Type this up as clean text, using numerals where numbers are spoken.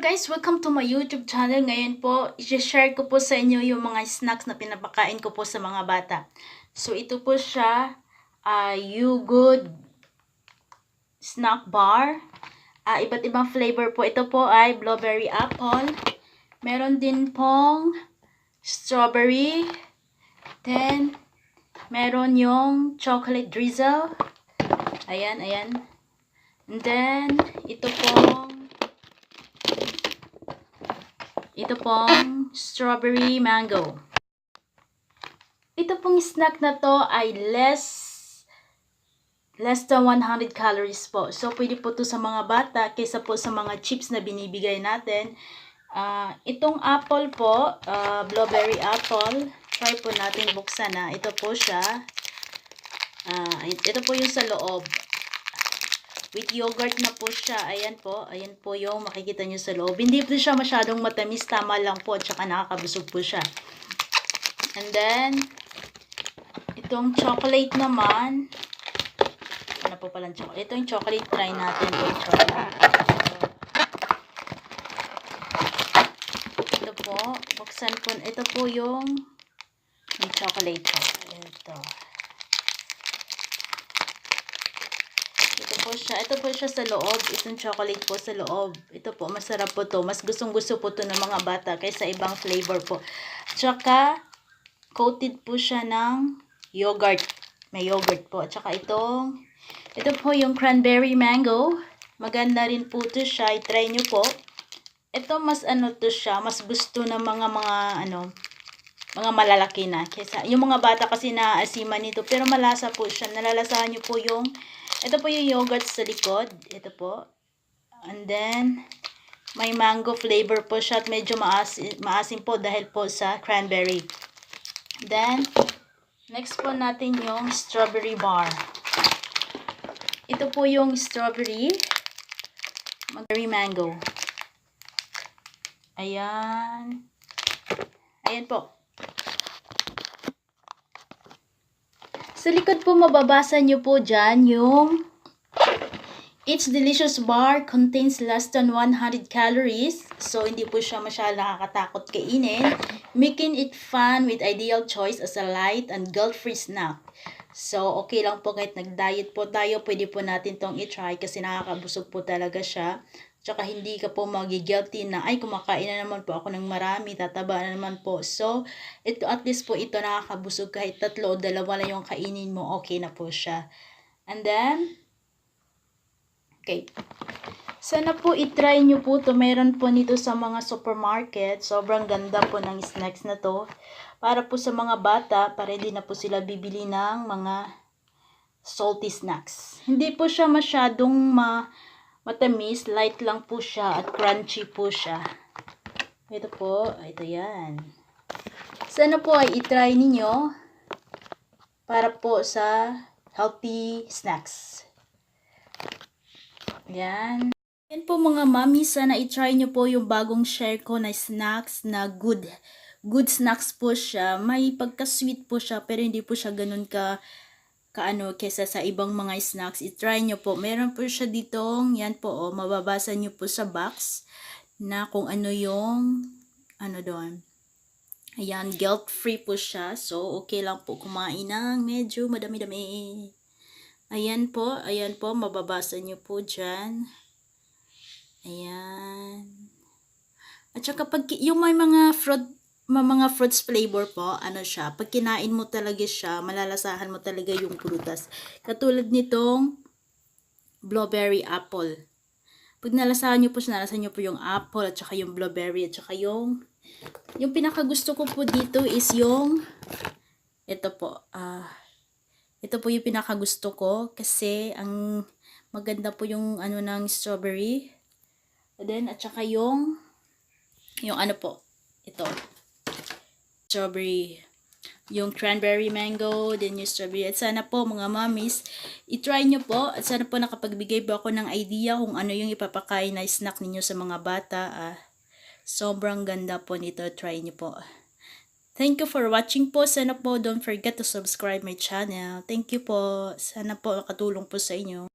guys, welcome to my YouTube channel. Ngayon po, i-share ko po sa inyo yung mga snacks na pinapakain ko po sa mga bata. So ito po siya, Yogood snack bar. Iba't ibang flavor po. Ito po ay blueberry apple. Meron din pong strawberry. Then, meron yung chocolate drizzle. Ayan. And then, ito pong strawberry mango. Ito pong snack na to ay less than 100 calories po. So, pwede po to sa mga bata kaysa po sa mga chips na binibigay natin. Itong apple po, blueberry apple, try po natin buksan na. Ito po siya. Ito po yung sa loob. With yogurt na po siya. Ayan po yung makikita nyo sa loob. Hindi po siya masyadong matamis. Tama lang po. At saka nakakabusog po siya. And then, itong chocolate naman. Ano po palang chocolate? Ito yung chocolate. Try natin po yung chocolate. Ito po. Buksan po. Ito po yung chocolate po. Ito. Ito po siya sa loob. Itong chocolate po sa loob. Ito po, masarap po to. Mas gustong-gusto po to ng mga bata kaysa ibang flavor po. Tsaka, coated po siya ng yogurt. May yogurt po. Tsaka ito po yung cranberry mango. Maganda rin po to siya. I-try nyo po. Ito, mas to siya. Mas gusto ng mga malalaki na. Kaysa, yung mga bata kasi naaasiman nito. Pero malasa po siya. Nalalasahan nyo po yung ito po yung yogurt sa likod. Ito po. And then, may mango flavor po siya at medyo maasim po dahil po sa cranberry. Then, next po natin yung strawberry bar. Ito po yung strawberry mango. Ayan. Ayan po. Sa likod po mababasa nyo po dyan yung each delicious bar contains less than 100 calories. So, hindi po siya masyadong nakakatakot kainin. Making it fun with ideal choice as a light and guilt-free snack. So, okay lang po kahit nag-diet po tayo. Pwede po natin tong i-try kasi nakakabusog po talaga siya. Tsaka hindi ka po magi-guilty na, ay kumakain na naman po ako ng marami, tataba na naman po. So, ito at least po ito nakakabusog kahit 3 o 2 lang yung kainin mo, okay na po siya. And then, okay. Sana po i-try nyo po to. Meron po nito sa mga supermarket. Sobrang ganda po ng snacks na to. Para po sa mga bata, para hindi na po sila bibili ng mga salty snacks. Hindi po siya masyadong matamis, light lang po siya at crunchy po siya. Ito po, ito yan. Sana po ay i-try ninyo para po sa healthy snacks. Yan. Yan po mga mami, sana i-try nyo po yung bagong share ko na snacks na good snacks po siya. May pagka-sweet po siya pero hindi po siya ganun kesa sa ibang mga snacks. I-try nyo po. Meron po siya ditong, yan po, mababasa nyo po sa box na kung ano yung, doon. Ayan, guilt-free po siya. So, okay lang po kumain ng medyo madami-dami. Ayan po, mababasa nyo po dyan. Ayan. At saka pag, yung may mga fruits flavor po, siya, pag kinain mo talaga siya, malalasahan mo talaga yung prutas. Katulad nitong blueberry apple. Pag nalasahan nyo po yung apple, at saka yung blueberry, at saka yung pinakagusto ko po dito is yung, ito po yung pinakagusto ko, kasi ang maganda po yung ng strawberry. And then, at saka yung ito. Strawberry, yung cranberry mango, then yung strawberry. At sana po mga mommies, i-try nyo po. At sana po nakapagbigay po ako ng idea kung ano yung ipapakain na snack ninyo sa mga bata. Sobrang ganda po nito. Try nyo po. Thank you for watching po. Sana po don't forget to subscribe my channel. Thank you po. Sana po nakatulong po sa inyo.